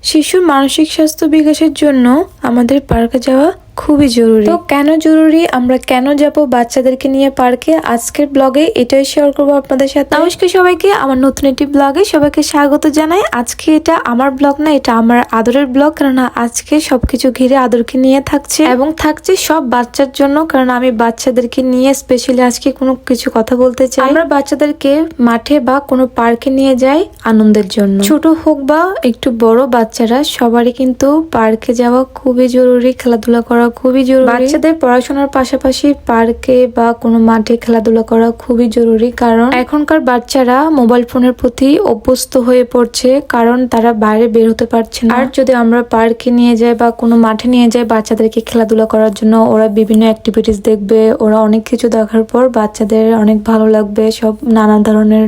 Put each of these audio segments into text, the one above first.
শিশুর মানসিক স্বাস্থ্য বিকাশের জন্য আমাদের পার্কে যাওয়া খুবই জরুরি। তো কেন জরুরি, আমরা কেন যাব বাচ্চাদেরকে নিয়ে পার্কে, আজকের ব্লগে এটাই শেয়ার করবো আপনাদের সাথে। নমস্কার সবাইকে, আমার নতুন একটি ব্লগে সবাইকে স্বাগত জানাই। আজকে এটা আমার ব্লগ না, এটা আমার আদরের ব্লগ, কারণ আজকে সবকিছু ঘিরে আদরকে নিয়ে থাকছে এবং থাকছে সব বাচ্চার জন্য, কারণ আমি বাচ্চাদেরকে নিয়ে স্পেশালি আজকে কোনো কিছু কথা বলতে চাই। আমরা বাচ্চাদেরকে মাঠে বা কোনো পার্কে নিয়ে যাই আনন্দের জন্য, ছোট হোক বা একটু বড় বাচ্চারা সবারই কিন্তু পার্কে যাওয়া খুবই জরুরি, খেলাধুলা করা খুবই জরুরি। বাচ্চাদের পড়াশোনার পাশাপাশি পার্কে বা কোনো মাঠে খেলাধুলা করা খুবই জরুরি, কারণ এখনকার বাচ্চারা মোবাইল ফোনের প্রতি অভ্যস্ত হয়ে পড়ছে, কারণ তারা বাইরে বের হতে পারছে না। আর যদি আমরা পার্কে নিয়ে যাই বা কোনো মাঠে নিয়ে যাই বাচ্চাদেরকে খেলাধুলা করার জন্য, ওরা বিভিন্ন অ্যাক্টিভিটিস দেখবে, ওরা অনেক কিছু দেখার পর বাচ্চাদের অনেক ভালো লাগবে। সব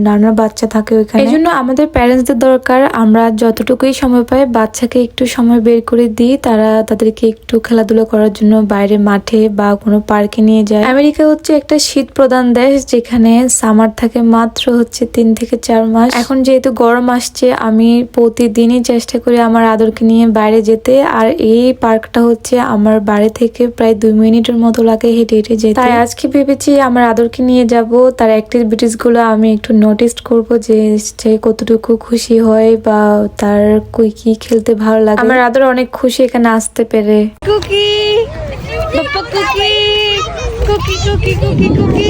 নানা বাচ্চা থাকে ওইখানে। এই জন্য আমাদের প্যারেন্টসদের দরকার, আমরা যতটুকুই সময় পাই বাচ্চাকে একটু সময় বের করে দিই, তাদেরকে একটু খেলাধুলা করার জন্য বাইরে মাঠে বা কোনো পার্কে নিয়ে যায়। আমেরিকা হচ্ছে একটা শীত প্রধান দেশ, যেখানে সামার থাকে মাত্র হচ্ছে 3 থেকে 4 মাস। এখন যেহেতু গরম আসছে, আমি প্রতিদিনই চেষ্টা করি আমার আদরকে নিয়ে বাইরে যেতে। আর এই পার্কটা হচ্ছে আমার বাড়ি থেকে প্রায় 2 মিনিটের মতো লাগে হেঁটে হেঁটে যেতে। তাই আজকে ভেবেছি আমার আদরকে নিয়ে যাব, তার অ্যাক্টিভিটিস গুলো আমি একটু নোটিস করব, যে সে কতটুকু খুশি হয় বা তার কি খেলতে ভালো লাগে। আমার আদর অনেক খুশি এখানে আসতে পেরে। Cookie papa, cookie cookie cookie cookie cookie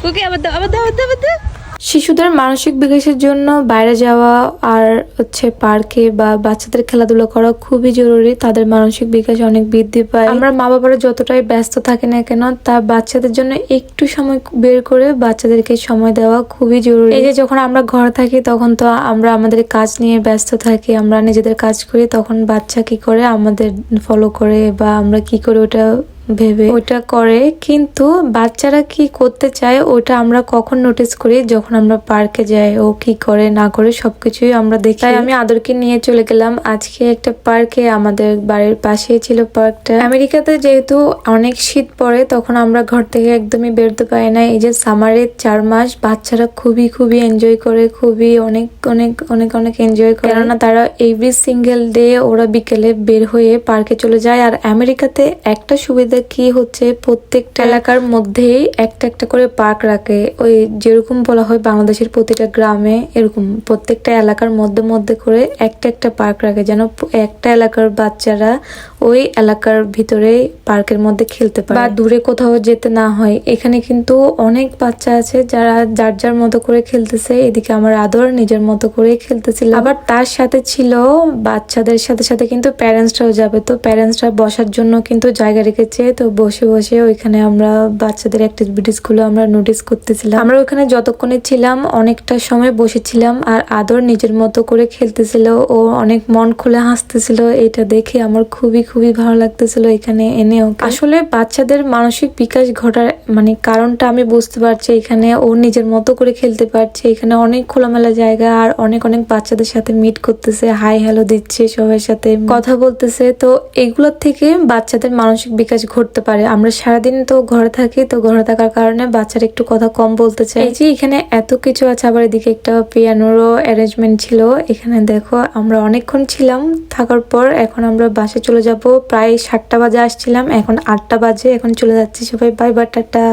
cookie আবার দাও, আবার দাও, আবার দাও, আবার দাও। শিশুদের মানসিক বিকাশের জন্য বাইরে যাওয়া আর হচ্ছে পার্কে বা বাচ্চাদের খেলাধুলা করা খুবই জরুরি। তাদের মানসিক বিকাশ অনেক বৃদ্ধি পায়। আমরা মা বাবারা যতটাই ব্যস্ত থাকি না কেন, তা বাচ্চাদের জন্য একটু সময় বের করে বাচ্চাদেরকে সময় দেওয়া খুবই জরুরি। এই যে যখন আমরা ঘরে থাকি তখন তো আমরা আমাদের কাজ নিয়ে ব্যস্ত থাকি, আমরা নিজেদের কাজ করি, তখন বাচ্চা কি করে আমাদের ফলো করে বা আমরা কি করে ওটা ভেবে ওটা করে। কিন্তু বাচ্চারা কি করতে চায় ওটা আমরা কখন নোটিস করি, যখন আমরা পার্কে যাই, ও কি করে না করে সবকিছুই আমরা দেখি। তাই আমি আদরকে নিয়ে চলে গেলাম আজকে একটা পার্কে, আমাদের বাড়ির পাশেই ছিল পার্কটা। আমেরিকাতে যেহেতু অনেক শীত পড়ে, তখন আমরা ঘর থেকে একদমই বেরোতে পারি না। এই যে সামারের 4 মাস বাচ্চারা খুবই এনজয় করে, খুবই অনেক এনজয় করে, কেননা তারা এভরি সিঙ্গেল ডে ওরা বিকেলে বের হয়ে পার্কে চলে যায়। আর আমেরিকাতে একটা সুবিধা কি হচ্ছে, প্রত্যেকটা এলাকার মধ্যেই একটা করে পার্ক রাখে। ওই যেরকম বলা হয় বাংলাদেশের প্রতিটা গ্রামে, এরকম প্রত্যেকটা এলাকার মধ্যে করে একটা পার্ক রাখে, যেন একটা এলাকার বাচ্চারা ওই এলাকার ভিতরে পার্কের মধ্যে খেলতে পারে বা দূরে কোথাও যেতে না হয়। এখানে কিন্তু অনেক বাচ্চা আছে যারা যার মতো করে খেলতেছে। এদিকে আমার আদর নিজের মতো করে খেলতেছিল, আবার তার সাথে ছিল বাচ্চাদের সাথে কিন্তু প্যারেন্টসরাও যাবে। তো প্যারেন্টসরা বসার জন্য কিন্তু জায়গা রেখেছে, তো বসে ওইখানে আমরা বাচ্চাদের অ্যাক্টিভিটিস গুলো আমরা নোটিস করতেছিলাম। আমরা ওখানে যতক্ষণে ছিলাম অনেকটা সময় বসেছিলাম, আর আদর নিজের মতো করে খেলতেছিল, ও অনেক মন খুলে হাসতেছিল। এটা দেখে আমার খুবই ভালো লাগতেছিল এখানে এনে ওকে। আসলে বাচ্চাদের মানসিক বিকাশ ঘটার কারণটা আমি বুঝতে পারছি। এখানে ও নিজের মতো করে খেলতে পারছে, এখানে অনেক খোলামেলা জায়গা, আর অনেক বাচ্চাদের সাথে মিট করতেছে, হাই হ্যালো দিচ্ছে, সবার সাথে কথা বলতেছে। তো এগুলোর থেকে বাচ্চাদের মানসিক বিকাশ ঘটতে পারে। আমরা সারাদিন তো ঘরে থাকি, তো ঘরে থাকার কারণে বাচ্চারা একটু কথা কম বলতে চায়। এই যে এখানে এত কিছু আছে, আবার এদিকে একটা পিয়ানোরও অ্যারেঞ্জমেন্ট ছিল। এখানে দেখো আমরা অনেকক্ষণ ছিলাম, থাকার পর এখন আমরা বাসে চলে যাব। প্রায় 7টা বাজে আসছিলাম, এখন 8টা বাজে, এখন চলে যাচ্ছি সবাই। Bye bye, tata.